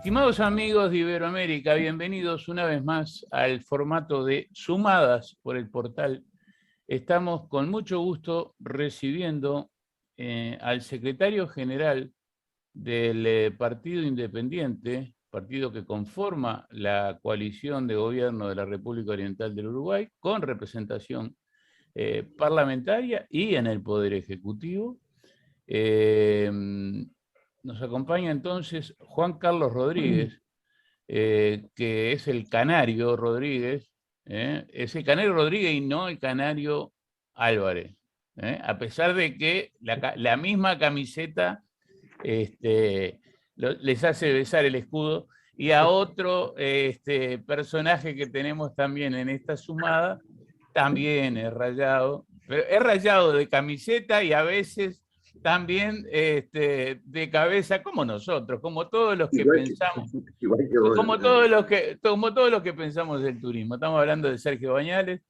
Estimados amigos de Iberoamérica, bienvenidos una vez más al formato de Sumadas por el portal. Estamos con mucho gusto recibiendo al secretario general del Partido Independiente, partido que conforma la coalición de gobierno de la República Oriental del Uruguay, con representación parlamentaria y en el Poder Ejecutivo. Nos acompaña entonces Juan Carlos Rodríguez, que es el Canario Rodríguez, es el Canario Rodríguez y no el Canario Álvarez, a pesar de que la misma camiseta les hace besar el escudo, y a otro personaje que tenemos también en esta sumada, también es rayado, pero es rayado de camiseta y a veces también de cabeza, como nosotros, como todos los que pensamos, Igual que vos, como todos los que pensamos del turismo. Estamos hablando de Sergio Bañales,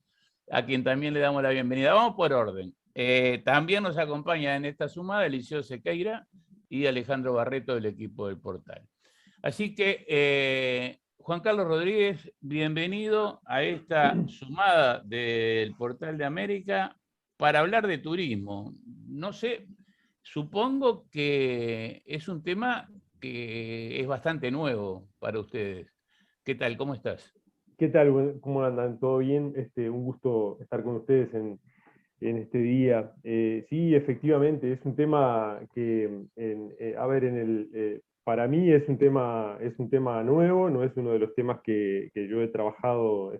a quien también le damos la bienvenida. Vamos por orden. También nos acompaña en esta sumada Eliseo Sequeira y Alejandro Barreto del equipo del portal. Así que, Juan Carlos Rodríguez, bienvenido a esta sumada del Portal de América para hablar de turismo. No sé, supongo que es un tema que es bastante nuevo para ustedes. ¿Qué tal? ¿Cómo estás? ¿Qué tal? ¿Cómo andan? ¿Todo bien? Un gusto estar con ustedes en este día. Sí, efectivamente, es un tema que, para mí es un tema nuevo, no es uno de los temas que yo he trabajado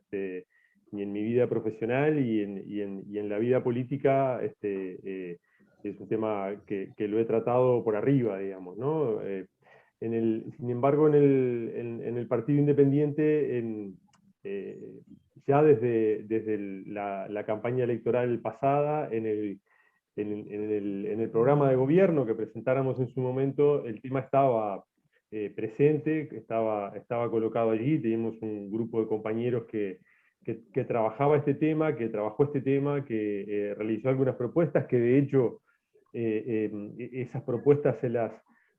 ni en mi vida profesional y en la vida política. Es un tema que lo he tratado por arriba, digamos, ¿no? Sin embargo, en el Partido Independiente, eh, ya desde la campaña electoral pasada, en el programa de gobierno que presentáramos en su momento, el tema estaba presente, estaba colocado allí. Teníamos un grupo de compañeros que trabajaba este tema, que trabajó este tema, que realizó algunas propuestas, que de hecho esas propuestas se las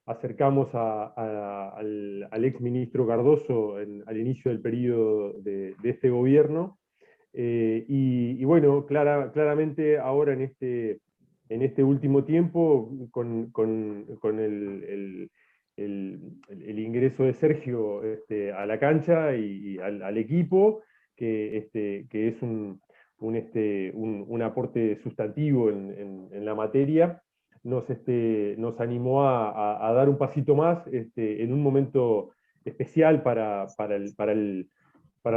acercamos al ex ministro Cardoso al inicio del periodo de este gobierno. Y bueno, claramente ahora en este último tiempo, con el ingreso de Sergio a la cancha y al equipo, que es un aporte sustantivo en la materia, nos animó a dar un pasito más en un momento especial para el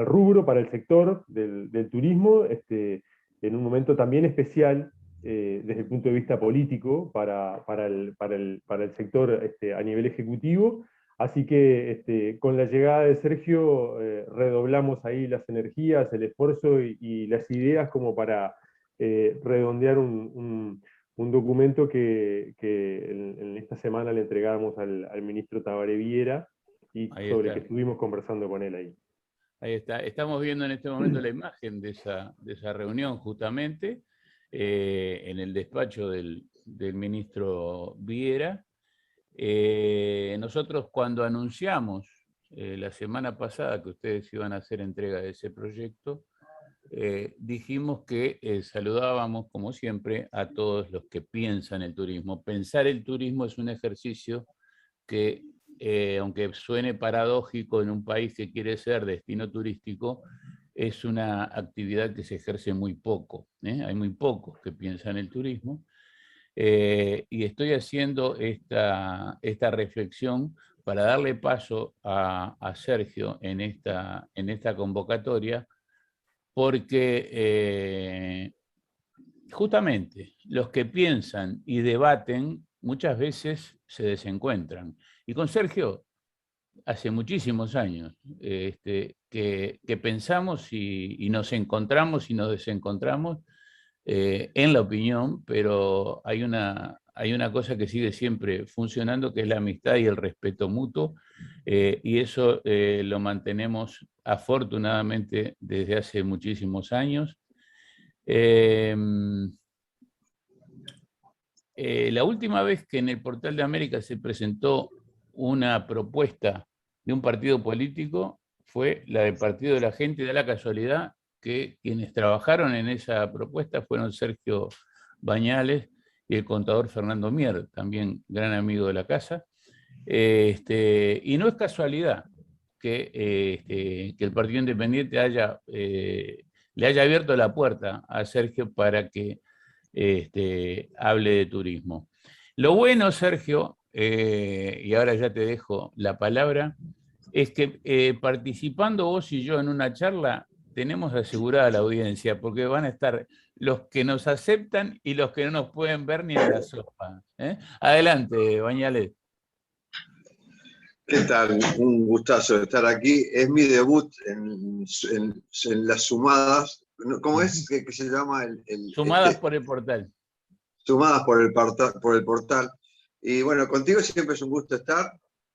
rubro, para el sector del turismo, en un momento también especial desde el punto de vista político para el sector a nivel ejecutivo. Así que con la llegada de Sergio redoblamos ahí las energías, el esfuerzo y las ideas como para redondear un documento que en esta semana le entregamos al ministro Tabaré Viera, y sobre el que estuvimos conversando con él ahí. Ahí está. Estamos viendo en este momento la imagen de esa reunión justamente en el despacho del ministro Viera. Nosotros cuando anunciamos la semana pasada que ustedes iban a hacer entrega de ese proyecto, dijimos que saludábamos como siempre a todos los que piensan el turismo. Pensar el turismo es un ejercicio que, aunque suene paradójico en un país que quiere ser destino turístico, es una actividad que se ejerce muy poco. Hay muy pocos que piensan el turismo. Y estoy haciendo esta reflexión para darle paso a Sergio en esta convocatoria, porque justamente los que piensan y debaten muchas veces se desencuentran. Y con Sergio, hace muchísimos años que pensamos y nos encontramos y nos desencontramos en la opinión, pero hay una cosa que sigue siempre funcionando, que es la amistad y el respeto mutuo, y eso lo mantenemos afortunadamente desde hace muchísimos años. La última vez que en el Portal de América se presentó una propuesta de un partido político fue la del Partido de la Gente, y da la casualidad que quienes trabajaron en esa propuesta fueron Sergio Bañales y el contador Fernando Mier, también gran amigo de la casa. Y no es casualidad que el Partido Independiente le haya abierto la puerta a Sergio para que hable de turismo. Lo bueno, Sergio, y ahora ya te dejo la palabra, es que participando vos y yo en una charla, tenemos asegurada la audiencia, porque van a estar los que nos aceptan y los que no nos pueden ver ni en la sopa. Adelante, Bañales. ¿Qué tal? Un gustazo estar aquí. Es mi debut en las sumadas. ¿Cómo es que se llama? Sumadas por el portal. Sumadas por el portal. Y bueno, contigo siempre es un gusto estar.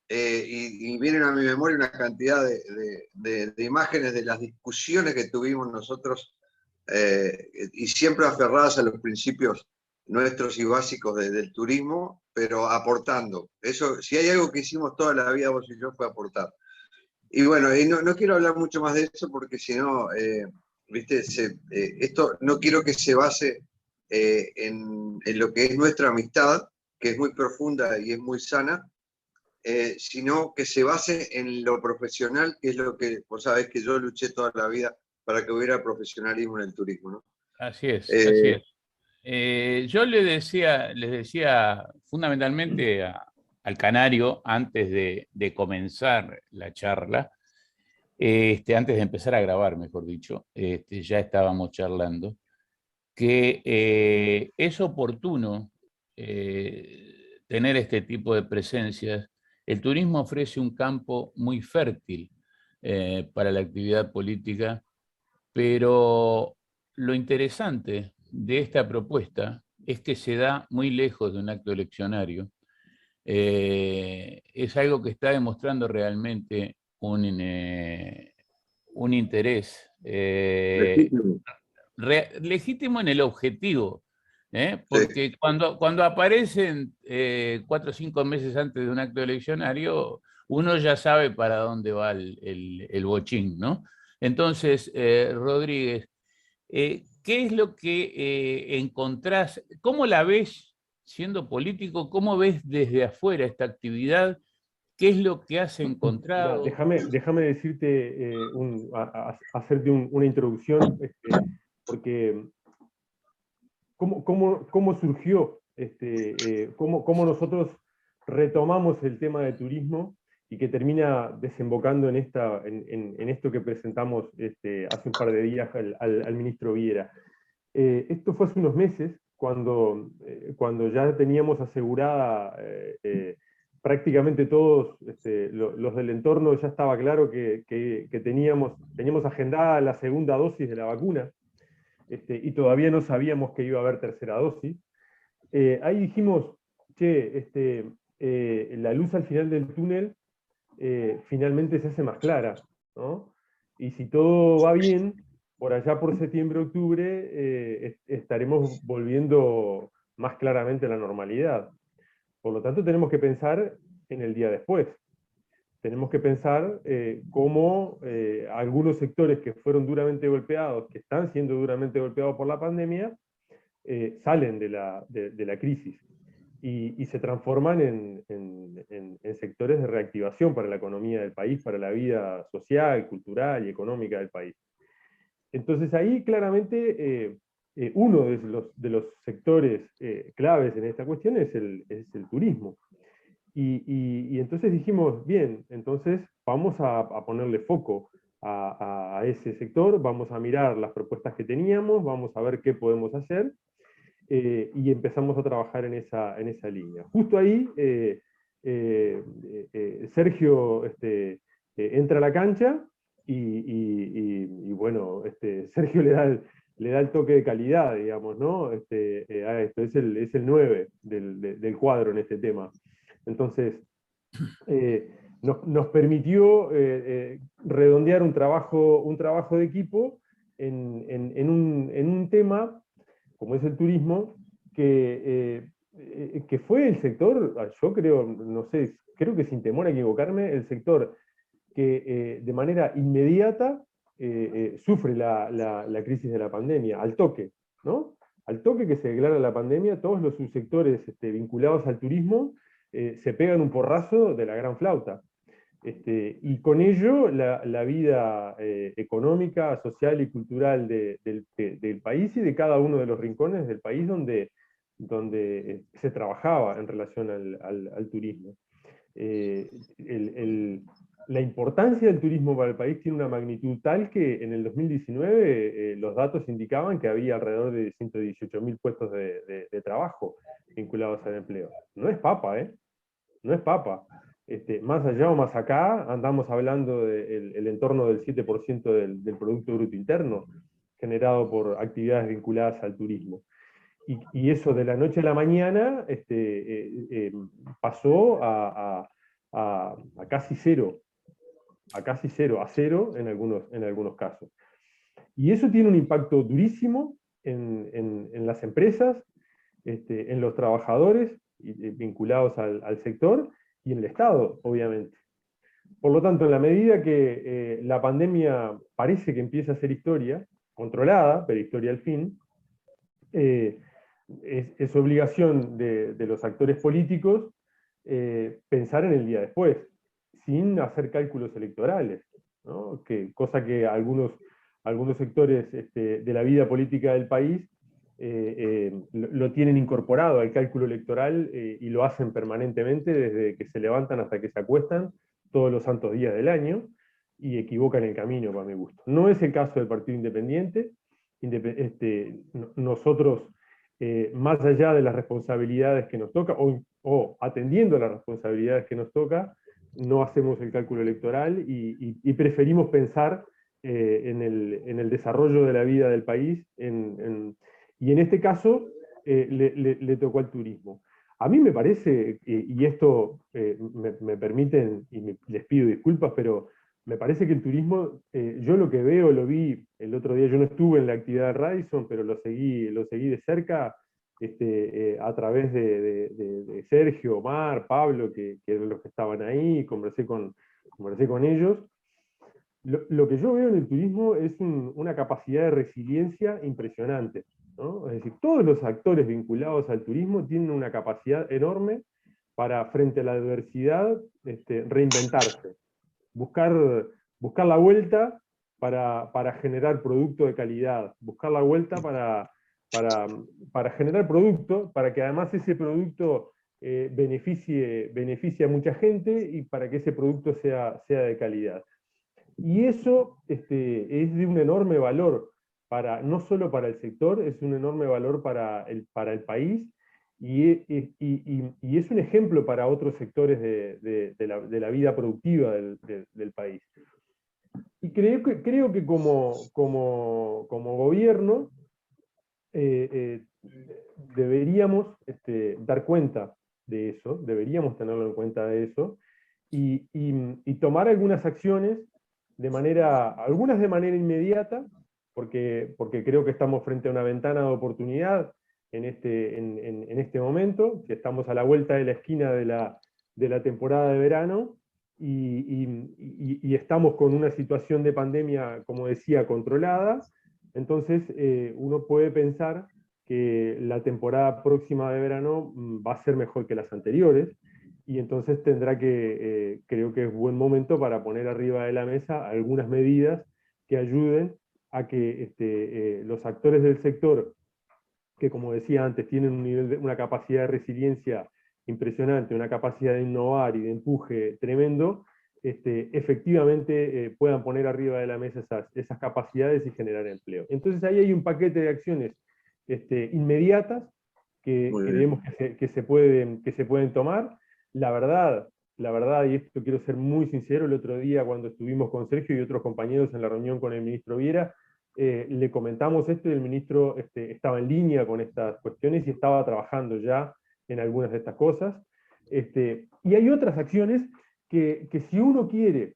Y vienen a mi memoria una cantidad de imágenes de las discusiones que tuvimos nosotros, y siempre aferradas a los principios nuestros y básicos del turismo, pero aportando. Eso, si hay algo que hicimos toda la vida vos y yo, fue aportar. Y bueno, y no quiero hablar mucho más de eso porque si no, viste, esto no quiero que se base en lo que es nuestra amistad, que es muy profunda y es muy sana, sino que se base en lo profesional, que es lo que, vos sabés que yo luché toda la vida para que hubiera profesionalismo en el turismo, ¿no? Así es, así es. Yo les decía fundamentalmente al canario, antes de comenzar la charla, antes de empezar a grabar, mejor dicho, ya estábamos charlando, que es oportuno tener este tipo de presencias. El turismo ofrece un campo muy fértil para la actividad política, pero lo interesante de esta propuesta es que se da muy lejos de un acto eleccionario. Es algo que está demostrando realmente un interés Legítimo. legítimo en el objetivo, porque Sí. cuando aparecen 4 o 5 meses antes de un acto eleccionario, uno ya sabe para dónde va el bochín, ¿no? Entonces, Rodríguez, ¿qué es lo que encontrás? ¿Cómo la ves siendo político? ¿Cómo ves desde afuera esta actividad? ¿Qué es lo que has Mira, encontrado? déjame decirte, hacerte una introducción, porque cómo surgió, cómo nosotros retomamos el tema de turismo y que termina desembocando en esto que presentamos hace un par de días al ministro Viera. Esto fue hace unos meses, cuando ya teníamos asegurada prácticamente todos los del entorno, ya estaba claro que teníamos agendada la segunda dosis de la vacuna, y todavía no sabíamos que iba a haber tercera dosis. Ahí dijimos, che, la luz al final del túnel finalmente se hace más clara, ¿no? Y si todo va bien, por allá por septiembre, octubre, estaremos volviendo más claramente a la normalidad. Por lo tanto, tenemos que pensar en el día después. Tenemos que pensar cómo algunos sectores que fueron duramente golpeados, que están siendo duramente golpeados por la pandemia, salen de la crisis y se transforman en sectores de reactivación para la economía del país, para la vida social, cultural y económica del país. Entonces ahí claramente uno de los sectores claves en esta cuestión es el turismo. Y entonces dijimos, bien, entonces vamos a ponerle foco a ese sector, vamos a mirar las propuestas que teníamos, vamos a ver qué podemos hacer, y empezamos a trabajar en esa línea. Justo ahí, Sergio entra a la cancha y bueno, Sergio le da el toque de calidad, digamos, ¿no? A esto, es el 9 del cuadro en este tema. Entonces, nos permitió redondear un trabajo de equipo en un tema como es el turismo, que fue el sector, yo creo, no sé, creo que sin temor a equivocarme, el sector que de manera inmediata sufre la crisis de la pandemia, al toque, ¿no? Al toque que se declara la pandemia, todos los subsectores vinculados al turismo se pegan un porrazo de la gran flauta. Y con ello la vida económica, social y cultural del país y de cada uno de los rincones del país donde se trabajaba en relación al turismo. La importancia del turismo para el país tiene una magnitud tal que en el 2019 los datos indicaban que había alrededor de 118.000 puestos de trabajo vinculados al empleo. No es papa, ¿eh? No es papa. Más allá o más acá, andamos hablando del entorno del 7% del Producto Bruto Interno, generado por actividades vinculadas al turismo. Y eso de la noche a la mañana pasó a casi cero, a cero en algunos casos. Y eso tiene un impacto durísimo en las empresas, en los trabajadores vinculados al sector y en el Estado, obviamente. Por lo tanto, en la medida que la pandemia parece que empieza a ser historia, controlada, pero historia al fin, es obligación de los actores políticos pensar en el día después, sin hacer cálculos electorales, ¿no? Cosa que algunos sectores de la vida política del país lo tienen incorporado al cálculo electoral y lo hacen permanentemente desde que se levantan hasta que se acuestan todos los santos días del año y equivocan el camino para mi gusto. No es el caso del Partido Independiente. Nosotros, más allá de las responsabilidades que nos toca, o atendiendo a las responsabilidades que nos toca, no hacemos el cálculo electoral y preferimos pensar en el desarrollo de la vida del país, y en este caso le tocó al turismo. A mí me parece, y esto me permiten, y les pido disculpas, pero me parece que el turismo, yo lo que veo, lo vi el otro día, yo no estuve en la actividad de Radisson, pero lo seguí de cerca a través de Sergio, Omar, Pablo, que eran los que estaban ahí, conversé con ellos. Lo que yo veo en el turismo es una capacidad de resiliencia impresionante, ¿no? Es decir, todos los actores vinculados al turismo tienen una capacidad enorme para, frente a la adversidad, reinventarse, buscar la vuelta para generar producto de calidad, buscar la vuelta para generar producto, para que además ese producto beneficie a mucha gente y para que ese producto sea de calidad. Y eso es de un enorme valor, no solo para el sector, es un enorme valor para el país, y es un ejemplo para otros sectores de la vida productiva del país. Y creo que como gobierno deberíamos dar cuenta de eso, deberíamos tenerlo en cuenta de eso, y tomar algunas acciones algunas de manera inmediata, porque creo que estamos frente a una ventana de oportunidad en este momento, que estamos a la vuelta de la esquina de la temporada de verano, y estamos con una situación de pandemia, como decía, controlada. Entonces uno puede pensar que la temporada próxima de verano va a ser mejor que las anteriores, y entonces creo que es buen momento para poner arriba de la mesa algunas medidas que ayuden a que los actores del sector, que como decía antes, tienen una capacidad de resiliencia impresionante, una capacidad de innovar y de empuje tremendo, efectivamente puedan poner arriba de la mesa esas capacidades y generar empleo. Entonces ahí hay un paquete de acciones inmediatas que creemos que se pueden tomar. La verdad, y esto quiero ser muy sincero, el otro día cuando estuvimos con Sergio y otros compañeros en la reunión con el ministro Viera, le comentamos esto y el ministro estaba en línea con estas cuestiones y estaba trabajando ya en algunas de estas cosas. Y hay otras acciones que si uno quiere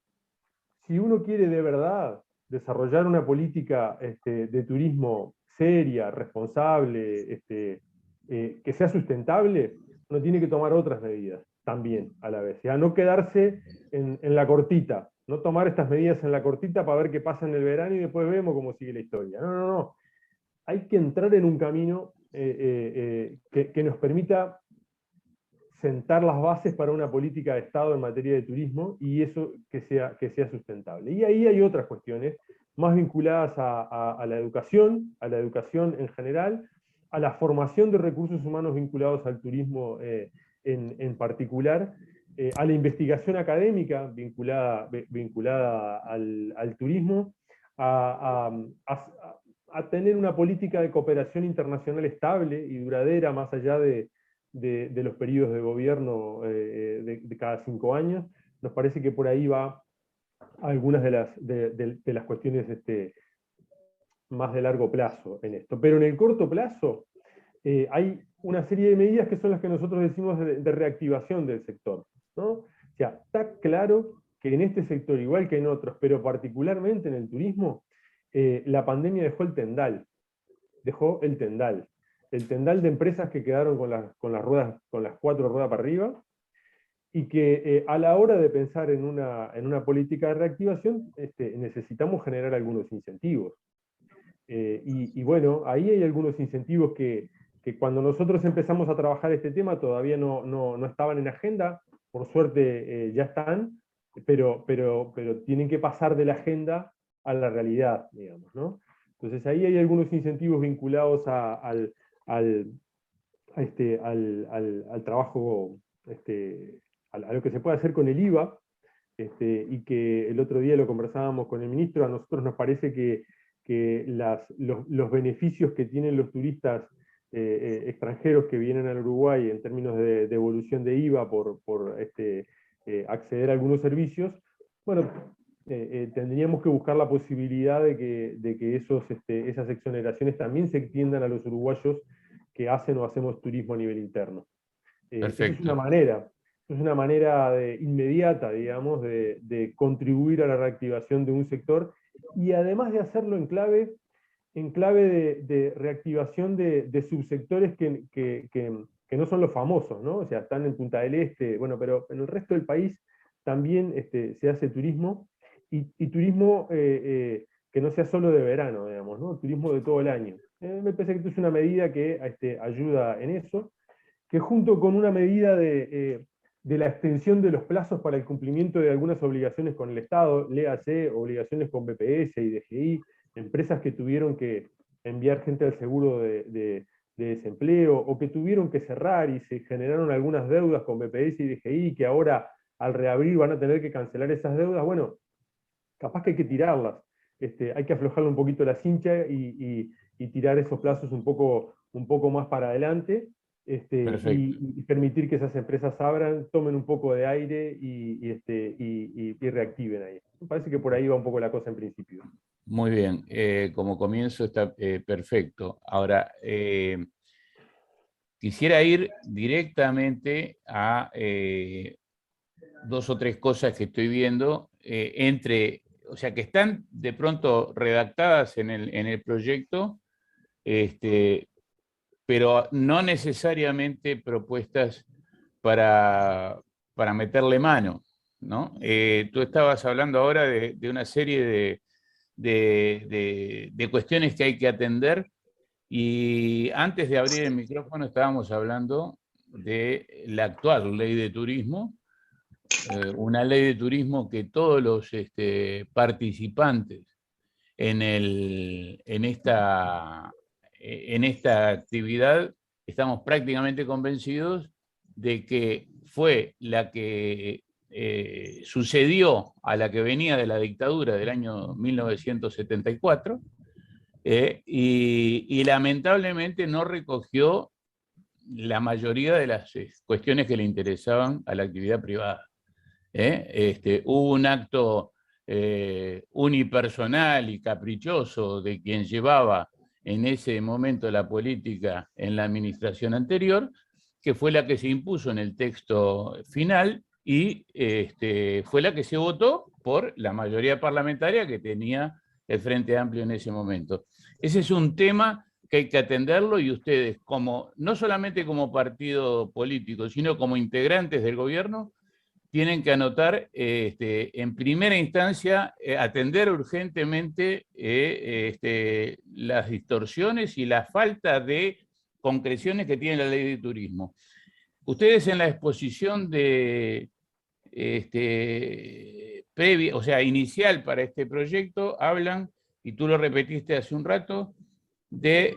de verdad desarrollar una política de turismo seria, responsable, que sea sustentable, uno tiene que tomar otras medidas también a la vez. Ya no quedarse en la cortita, no tomar estas medidas en la cortita para ver qué pasa en el verano y después vemos cómo sigue la historia. No, no, no. Hay que entrar en un camino que nos permita sentar las bases para una política de Estado en materia de turismo y eso que sea sustentable. Y ahí hay otras cuestiones más vinculadas a la educación en general, a la formación de recursos humanos vinculados al turismo en particular, a la investigación académica vinculada al turismo, a tener una política de cooperación internacional estable y duradera más allá de los periodos de gobierno de cada 5 años. Nos parece que por ahí va algunas de las cuestiones más de largo plazo en esto. Pero en el corto plazo hay una serie de medidas que son las que nosotros decimos de reactivación del sector, ¿no? O sea, está claro que en este sector, igual que en otros, pero particularmente en el turismo, la pandemia dejó el tendal. El tendal de empresas que quedaron con las 4 ruedas para arriba, y que a la hora de pensar en una política de reactivación necesitamos generar algunos incentivos. Y bueno, ahí hay algunos incentivos que cuando nosotros empezamos a trabajar este tema todavía no estaban en agenda, por suerte ya están, pero tienen que pasar de la agenda a la realidad, digamos, ¿no? Entonces ahí hay algunos incentivos vinculados al trabajo, a lo que se puede hacer con el IVA, y que el otro día lo conversábamos con el ministro. A nosotros nos parece que los beneficios que tienen los turistas extranjeros que vienen al Uruguay en términos de devolución de IVA por acceder a algunos servicios, bueno, tendríamos que buscar la posibilidad de que esas exoneraciones también se extiendan a los uruguayos que hacen o hacemos turismo a nivel interno. Esa es una manera inmediata, digamos, de contribuir a la reactivación de un sector, y además de hacerlo en clave de reactivación de subsectores que no son los famosos, ¿no? O sea, están en Punta del Este, bueno, pero en el resto del país también se hace turismo, y turismo que no sea solo de verano, digamos, ¿no? Turismo de todo el año. Me parece que esto es una medida que ayuda en eso, que junto con una medida de la extensión de los plazos para el cumplimiento de algunas obligaciones con el Estado, léase obligaciones con BPS y DGI, empresas que tuvieron que enviar gente al seguro de desempleo, o que tuvieron que cerrar y se generaron algunas deudas con BPS y DGI, que ahora al reabrir van a tener que cancelar esas deudas. Bueno, capaz que hay que tirarlas, hay que aflojarle un poquito la cincha y tirar esos plazos un poco más para adelante, y permitir que esas empresas abran, tomen un poco de aire y reactiven ahí. Me parece que por ahí va un poco la cosa en principio. Muy bien, como comienzo está perfecto. Ahora, quisiera ir directamente a 2 o 3 cosas que estoy viendo, o sea, que están de pronto redactadas en el proyecto, pero no necesariamente propuestas para meterle mano, ¿no? Tú estabas hablando ahora de una serie de cuestiones que hay que atender, y antes de abrir el micrófono estábamos hablando de la actual ley de turismo, una ley de turismo que todos los participantes en esta actividad estamos prácticamente convencidos de que fue la que sucedió a la que venía de la dictadura del año 1974, y lamentablemente no recogió la mayoría de las cuestiones que le interesaban a la actividad privada. Hubo un acto unipersonal y caprichoso de quien llevaba en ese momento la política en la administración anterior, que fue la que se impuso en el texto final, y fue la que se votó por la mayoría parlamentaria que tenía el Frente Amplio en ese momento. Ese es un tema que hay que atenderlo, y ustedes, no solamente como partido político, sino como integrantes del gobierno, tienen que anotar en primera instancia, atender urgentemente las distorsiones y la falta de concreciones que tiene la ley de turismo. Ustedes en la exposición de previa, o sea, inicial para este proyecto, hablan, y tú lo repetiste hace un rato, de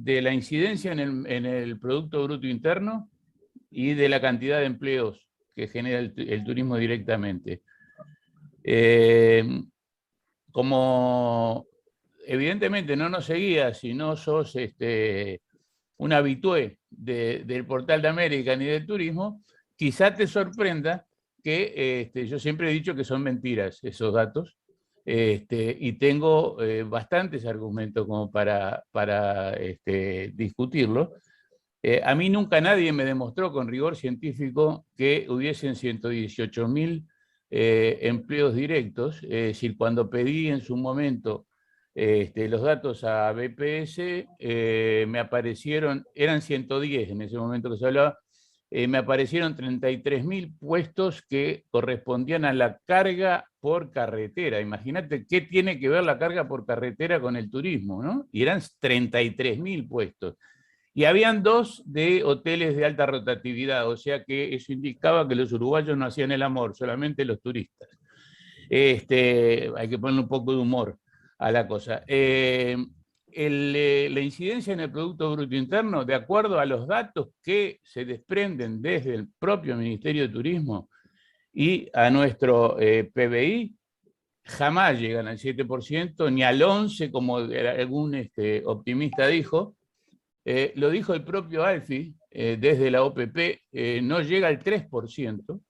la incidencia en el Producto Bruto Interno y de la cantidad de empleos que genera el turismo directamente. Como evidentemente no nos seguías si no sos un habitué del Portal de América ni del turismo, quizá te sorprenda que yo siempre he dicho que son mentiras esos datos, y tengo bastantes argumentos como para discutirlo. A mí nunca nadie me demostró con rigor científico que hubiesen 118.000 empleos directos. Es decir, cuando pedí en su momento los datos a BPS, me aparecieron, eran 110 en ese momento que se hablaba, me aparecieron 33.000 puestos que correspondían a la carga por carretera. Imagínate qué tiene que ver la carga por carretera con el turismo, ¿no? Y eran 33.000 puestos. Y habían 2 de hoteles de alta rotatividad, o sea que eso indicaba que los uruguayos no hacían el amor, solamente los turistas. Hay que ponerle un poco de humor a la cosa. La incidencia en el Producto Bruto Interno, de acuerdo a los datos que se desprenden desde el propio Ministerio de Turismo y a nuestro PBI, jamás llegan al 7%, ni al 11%, como algún optimista dijo. Lo dijo el propio Alfi, desde la OPP, no llega al 3%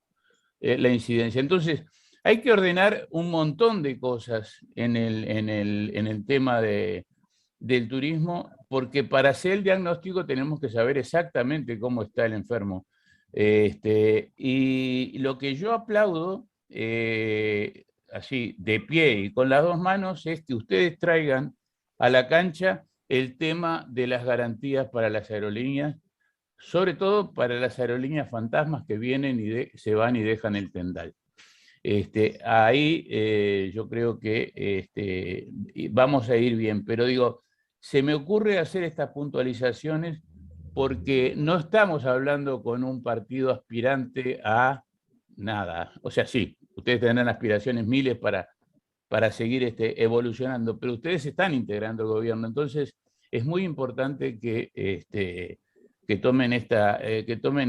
la incidencia. Entonces, hay que ordenar un montón de cosas en el tema del turismo, porque para hacer el diagnóstico tenemos que saber exactamente cómo está el enfermo. Y lo que yo aplaudo, así, de pie y con las 2 manos, es que ustedes traigan a la cancha el tema de las garantías para las aerolíneas, sobre todo para las aerolíneas fantasmas que vienen y se van y dejan el tendal. Ahí yo creo que vamos a ir bien, pero digo, se me ocurre hacer estas puntualizaciones porque no estamos hablando con un partido aspirante a nada. O sea, sí, ustedes tendrán aspiraciones miles para seguir evolucionando, pero ustedes están integrando el gobierno, entonces es muy importante que tomen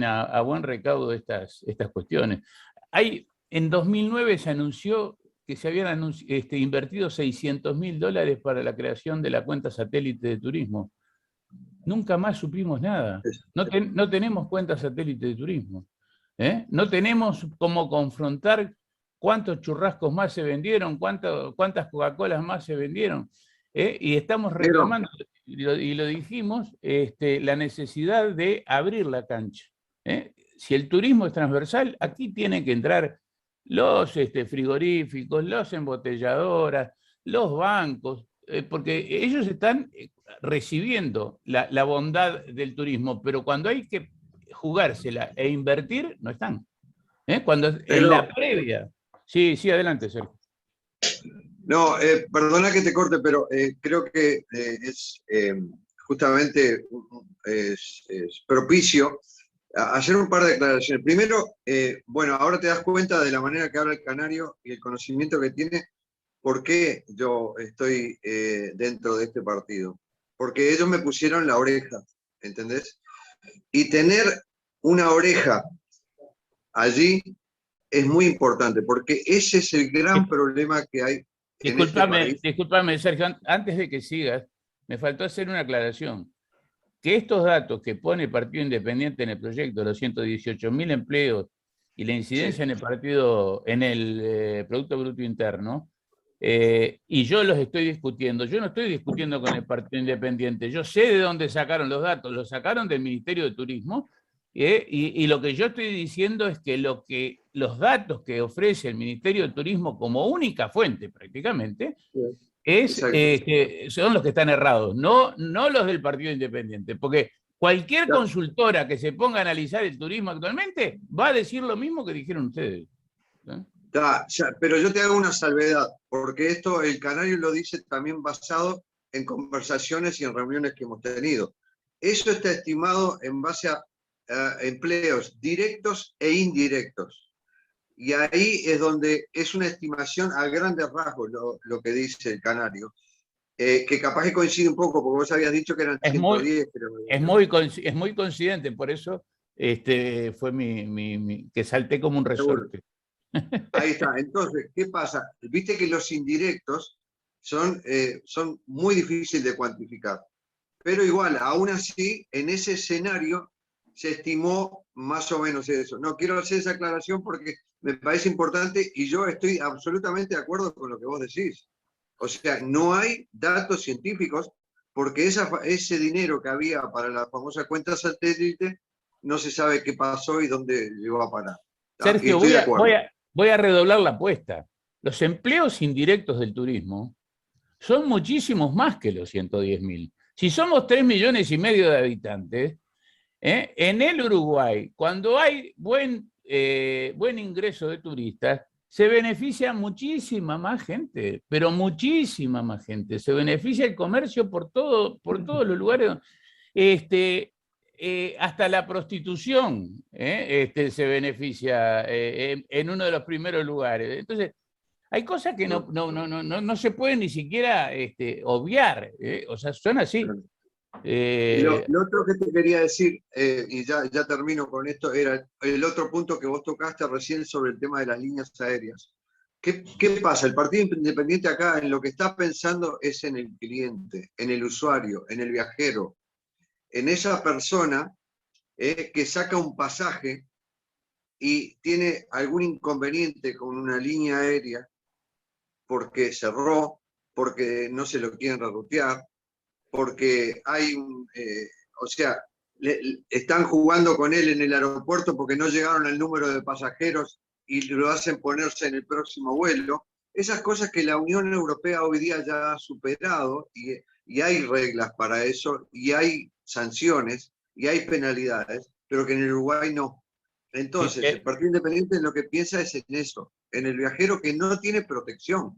a buen recaudo estas cuestiones. En 2009 se anunció que se habían invertido $600.000 para la creación de la cuenta satélite de turismo. Nunca más supimos nada. No tenemos cuenta satélite de turismo. No tenemos cómo confrontar cuántos churrascos más se vendieron, cuántas Coca-Colas más se vendieron. Y estamos reclamando, y lo dijimos, la necesidad de abrir la cancha. Si el turismo es transversal, aquí tienen que entrar los frigoríficos, las embotelladoras, los bancos, porque ellos están recibiendo la bondad del turismo, pero cuando hay que jugársela e invertir, no están. Cuando en la previa... Sí, adelante, Sergio. No, perdona que te corte, pero creo que es justamente es propicio hacer un par de declaraciones. Primero, bueno, ahora te das cuenta de la manera que habla el canario y el conocimiento que tiene, por qué yo estoy dentro de este partido. Porque ellos me pusieron la oreja, ¿entendés? Y tener una oreja allí es muy importante, porque ese es el gran problema que hay. Discúlpame, Sergio, antes de que sigas, me faltó hacer una aclaración. Que estos datos que pone el Partido Independiente en el proyecto, los 118.000 empleos y la incidencia en el Producto Bruto Interno, y yo los estoy discutiendo. Yo no estoy discutiendo con el Partido Independiente. Yo sé de dónde sacaron los datos. Los sacaron del Ministerio de Turismo. Y lo que yo estoy diciendo es que los datos que ofrece el Ministerio de Turismo como única fuente prácticamente son los que están errados, no los del Partido Independiente, porque Cualquier Ya, consultora que se ponga a analizar el turismo actualmente va a decir lo mismo que dijeron ustedes. ¿No? pero yo te hago una salvedad, porque esto el Canario lo dice también basado en conversaciones y en reuniones que hemos tenido. Eso está estimado en base a empleos directos e indirectos. Y ahí es donde es una estimación a grandes rasgos lo que dice el Canario, que capaz que coincide un poco, porque vos habías dicho que eran Es 110, creo. es muy coincidente, por eso fue que salté como un Seguro. resorte. Ahí está. Entonces, ¿qué pasa? Viste que los indirectos son muy difíciles de cuantificar. Pero igual, aún así, en ese escenario se estimó más o menos eso. No quiero hacer esa aclaración porque me parece importante y yo estoy absolutamente de acuerdo con lo que vos decís. O sea, no hay datos científicos porque ese dinero que había para la famosa cuenta satélite no se sabe qué pasó y dónde llegó a parar. Y Sergio, estoy de acuerdo. voy a redoblar la apuesta. Los empleos indirectos del turismo son muchísimos más que los 110.000. Si somos 3,5 millones de habitantes, en el Uruguay, cuando hay buen ingreso de turistas, se beneficia muchísima más gente, pero muchísima más gente. Se beneficia el comercio por todos los lugares. Hasta la prostitución se beneficia en uno de los primeros lugares. Entonces, hay cosas que no se pueden ni siquiera obviar, o sea, son así. Y lo otro que te quería decir, y ya termino con esto, era el otro punto que vos tocaste recién sobre el tema de las líneas aéreas. ¿Qué pasa? El Partido Independiente acá en lo que está pensando es en el cliente, en el usuario, en el viajero, en esa persona que saca un pasaje y tiene algún inconveniente con una línea aérea porque cerró, porque no se lo quieren rerutear, porque hay o sea, están jugando con él en el aeropuerto porque no llegaron al número de pasajeros y lo hacen ponerse en el próximo vuelo. Esas cosas que la Unión Europea hoy día ya ha superado y hay reglas para eso y hay sanciones y hay penalidades, pero que en el Uruguay no. Entonces, el Partido Independiente lo que piensa es en eso, en el viajero que no tiene protección.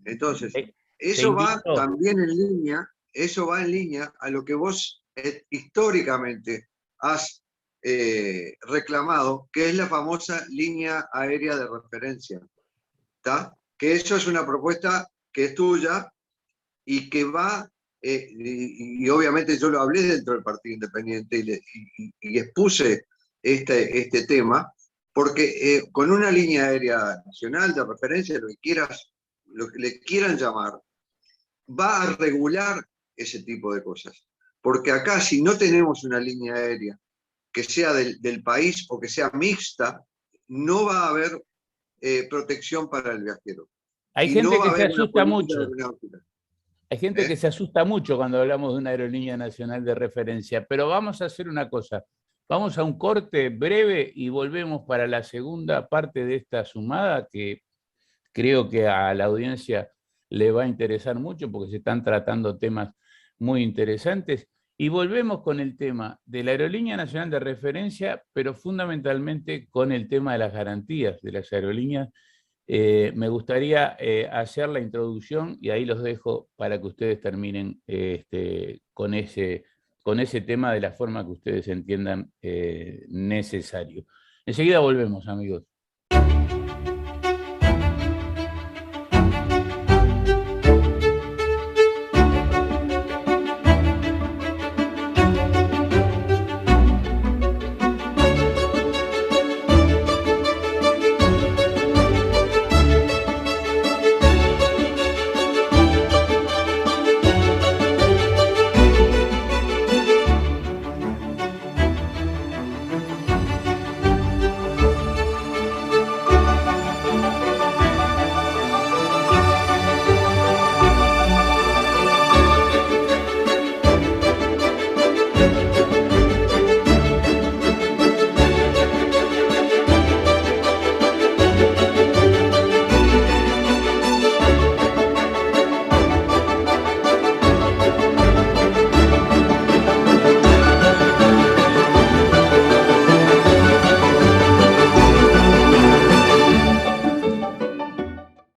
Entonces, eso va también en línea, eso va en línea a lo que vos históricamente has reclamado, que es la famosa línea aérea de referencia. ¿Tá? Que eso es una propuesta que es tuya y que va, y obviamente yo lo hablé dentro del Partido Independiente y expuse este tema, porque con una línea aérea nacional de referencia, lo que le quieran llamar, va a regular ese tipo de cosas. Porque acá, si no tenemos una línea aérea que sea del país o que sea mixta, no va a haber protección para el viajero. Hay y gente no va que a se haber una asusta política mucho. aeronáutica. Hay gente que se asusta mucho cuando hablamos de una aerolínea nacional de referencia, pero vamos a hacer una cosa. Vamos a un corte breve y volvemos para la segunda parte de esta sumada que creo que a la audiencia le va a interesar mucho porque se están tratando temas muy interesantes. Y volvemos con el tema de la Aerolínea Nacional de Referencia, pero fundamentalmente con el tema de las garantías de las aerolíneas. Me gustaría hacer la introducción y ahí los dejo para que ustedes terminen con ese tema de la forma que ustedes entiendan necesario. Enseguida volvemos, amigos.